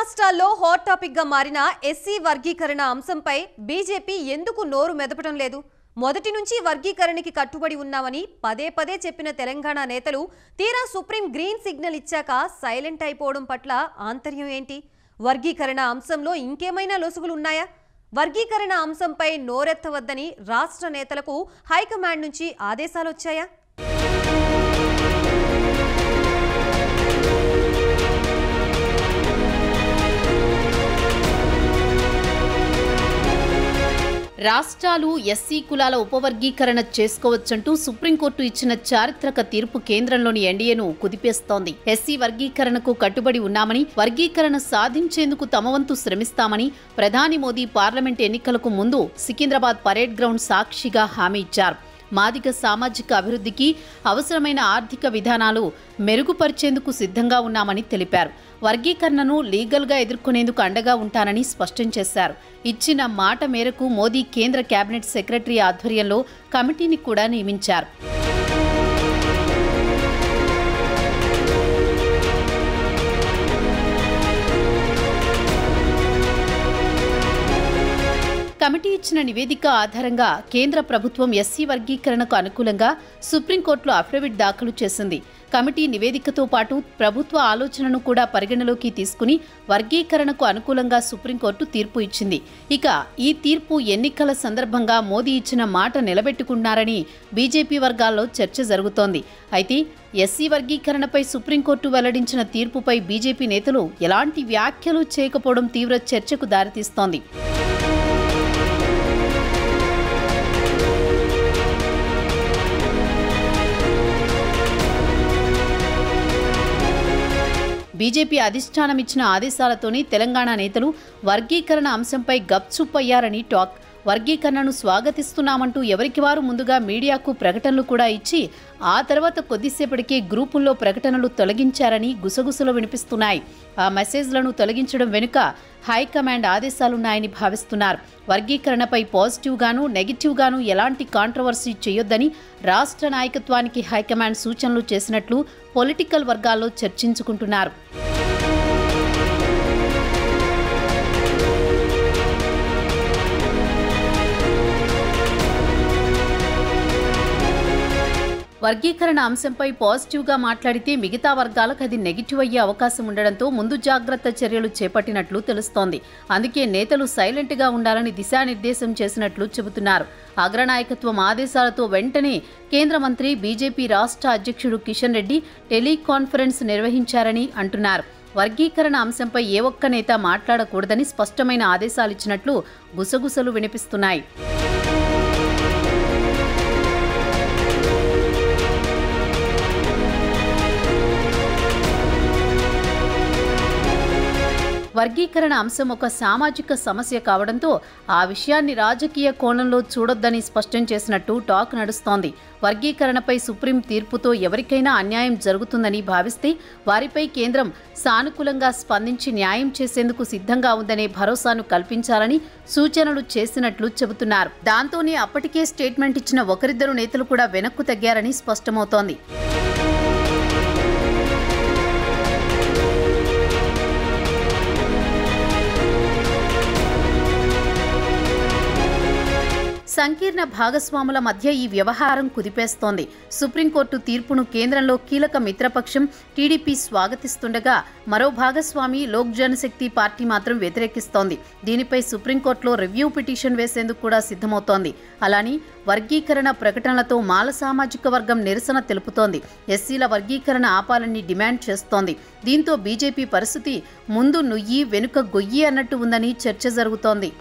రాష్ట్రాల్లో hot topic గా మారిన ఎస్సీ వర్గీకరణ అంశంపై బీజేపీ ఎందుకు నోరు మెదపడం లేదు? మొదటి నుంచి వర్గీకరణకి కట్టుబడి ఉన్నామని పదే పదే చెప్పిన తెలంగాణ నేతలు తీరా సుప్రీం గ్రీన్ సిగ్నల్ ఇచ్చాక సైలెంట్ అయిపోవడం పట్ల ఆంతర్యం ఏంటి? వర్గీకరణ అంశంలో ఇంకేమైనా లొసుగులు ఉన్నాయా? వర్గీకరణ అంశంపై నోరెత్తవద్దని రాష్ట్ర నేతలకు హైకమాండ్ నుంచి ఆదేశాలు వచ్చాయా? రాష్ట్రాలు ఎస్సీ కులాల ఉపవర్గీకరణ చేసుకోవచ్చంటూ సుప్రీంకోర్టు ఇచ్చిన చారిత్రక తీర్పు కేంద్రంలోని ఎన్డీఏను కుదిపేస్తోంది. ఎస్సీ వర్గీకరణకు కట్టుబడి ఉన్నామని, వర్గీకరణ సాధించేందుకు తమ వంతు శ్రమిస్తామని ప్రధాని మోదీ పార్లమెంట్ ఎన్నికలకు ముందు సికింద్రాబాద్ పరేడ్ గ్రౌండ్ సాక్షిగా హామీ ఇచ్చారు. మాదిగ సామాజిక అభివృద్ధికి అవసరమైన ఆర్థిక విధానాలు మెరుగుపరిచేందుకు సిద్ధంగా ఉన్నామని తెలిపారు. వర్గీకరణను లీగల్గా ఎదుర్కొనేందుకు అండగా ఉంటానని స్పష్టం చేశారు. ఇచ్చిన మాట మేరకు మోదీ కేంద్ర కేబినెట్ సెక్రటరీ ఆధ్వర్యంలో కమిటీని కూడా నియమించారు. కమిటీ ఇచ్చిన నివేదిక ఆధారంగా కేంద్ర ప్రభుత్వం ఎస్సీ వర్గీకరణకు అనుకూలంగా సుప్రీంకోర్టులో అఫిడవిట్ దాఖలు చేసింది. కమిటీ నివేదికతో పాటు ప్రభుత్వ ఆలోచనను కూడా పరిగణలోకి తీసుకుని వర్గీకరణకు అనుకూలంగా సుప్రీంకోర్టు తీర్పు ఇచ్చింది. ఇక ఈ తీర్పు ఎన్నికల సందర్భంగా మోదీ ఇచ్చిన మాట నిలబెట్టుకున్నారని బీజేపీ వర్గాల్లో చర్చ జరుగుతోంది. అయితే ఎస్సీ వర్గీకరణపై సుప్రీంకోర్టు వెల్లడించిన తీర్పుపై బీజేపీ నేతలు ఎలాంటి వ్యాఖ్యలు చేయకపోవడం తీవ్ర చర్చకు దారితీస్తోంది. బీజేపీ అధిష్టానం ఇచ్చిన ఆదేశాలతోనే తెలంగాణ నేతలు వర్గీకరణ అంశంపై గప్చుప్పయ్యారని టాక్. వర్గీకరణను స్వాగతిస్తున్నామంటూ ఎవరికి వారు ముందుగా మీడియాకు ప్రకటనలు కూడా ఇచ్చి ఆ తర్వాత కొద్దిసేపటికే గ్రూపుల్లో ప్రకటనలు తొలగించారని గుసగుసలు వినిపిస్తున్నాయి. ఆ మెసేజ్లను తొలగించడం వెనుక హైకమాండ్ ఆదేశాలున్నాయని భావిస్తున్నారు. వర్గీకరణపై పాజిటివ్గాను నెగిటివ్గాను ఎలాంటి కాంట్రవర్సీ చేయొద్దని రాష్ట్ర నాయకత్వానికి హైకమాండ్ సూచనలు చేసినట్లు పొలిటికల్ వర్గాల్లో చర్చించుకుంటున్నారు. వర్గీకరణ అంశంపై పాజిటివ్గా మాట్లాడితే మిగతా వర్గాలకు అది నెగిటివ్ అయ్యే అవకాశం ఉండడంతో ముందు జాగ్రత్త చర్యలు చేపట్టినట్లు తెలుస్తోంది. అందుకే నేతలు సైలెంట్గా ఉండాలని దిశానిర్దేశం చేసినట్లు చెబుతున్నారు. అగ్రనాయకత్వం ఆదేశాలతో వెంటనే కేంద్ర మంత్రి బీజేపీ రాష్ట్ర అధ్యక్షుడు కిషన్ రెడ్డి టెలికాన్ఫరెన్స్ నిర్వహించారని అంటున్నారు. వర్గీకరణ అంశంపై ఏ ఒక్క నేత మాట్లాడకూడదని స్పష్టమైన ఆదేశాలిచ్చినట్లు గుసగుసలు వినిపిస్తున్నాయి. వర్గీకరణ అంశం ఒక సామాజిక సమస్య కావడంతో ఆ విషయాన్ని రాజకీయ కోణంలో చూడొద్దని స్పష్టం చేసినట్టు టాక్ నడుస్తోంది. వర్గీకరణపై సుప్రీం తీర్పుతో ఎవరికైనా అన్యాయం జరుగుతుందని భావిస్తే వారిపై కేంద్రం సానుకూలంగా స్పందించి న్యాయం చేసేందుకు సిద్ధంగా ఉందనే భరోసాను కల్పించాలని సూచనలు చేసినట్లు చెబుతున్నారు. దాంతోనే అప్పటికే స్టేట్మెంట్ ఇచ్చిన ఒకరిద్దరు నేతలు కూడా వెనక్కు తగ్గారని స్పష్టమవుతోంది. సంకీర్ణ భాగస్వాముల మధ్య ఈ వ్యవహారం కుదిపేస్తోంది. సుప్రీంకోర్టు తీర్పును కేంద్రంలో కీలక మిత్రపక్షం టీడీపీ స్వాగతిస్తుండగా మరో భాగస్వామి లోక్ జనశక్తి పార్టీ మాత్రం వ్యతిరేకిస్తోంది. దీనిపై సుప్రీంకోర్టులో రివ్యూ పిటిషన్ వేసేందుకు కూడా సిద్ధమవుతోంది. అలాని వర్గీకరణ ప్రకటనలతో మాల సామాజిక వర్గం నిరసన తెలుపుతోంది. ఎస్సీల వర్గీకరణ ఆపాలని డిమాండ్ చేస్తోంది. దీంతో బీజేపీ పరిస్థితి ముందు నుయ్యి వెనుక గొయ్యి అన్నట్టు ఉందని చర్చ జరుగుతోంది.